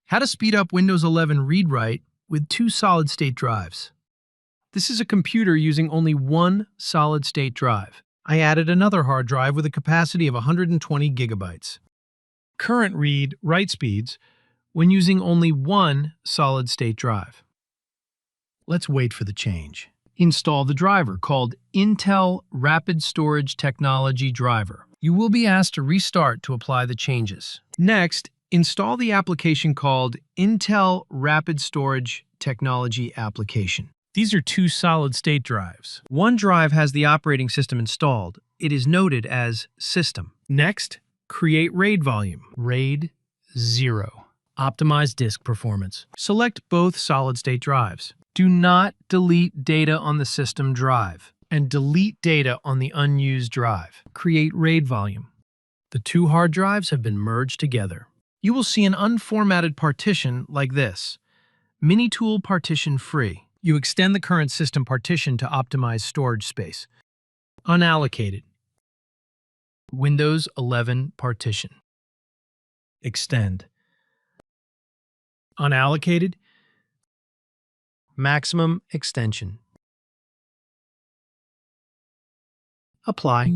How to speed up Windows 11 read-write with 2 solid-state drives. This is a computer using only one solid-state drive. I added another hard drive with a capacity of 120 gigabytes. Current read-write speeds when using only one solid-state drive. Let's wait for the change. Install the driver called Intel Rapid Storage Technology Driver. You will be asked to restart to apply the changes. Next, install the application called Intel Rapid Storage Technology Application. These are 2 solid-state drives. One drive has the operating system installed. It is noted as System. Next, create RAID volume. RAID 0. Optimize disk performance. Select both solid-state drives. Do not delete data on the system drive, and delete data on the unused drive. Create RAID volume. The 2 hard drives have been merged together. You will see an unformatted partition like this. MiniTool Partition Free. You extend the current system partition to optimize storage space. Unallocated. Windows 11 partition. Extend. Unallocated. Maximum extension. Apply.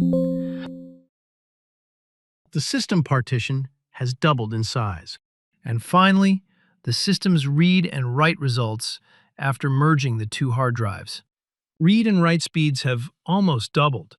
The system partition has doubled in size. And finally, the system's read and write results after merging the 2 hard drives. Read and write speeds have almost doubled.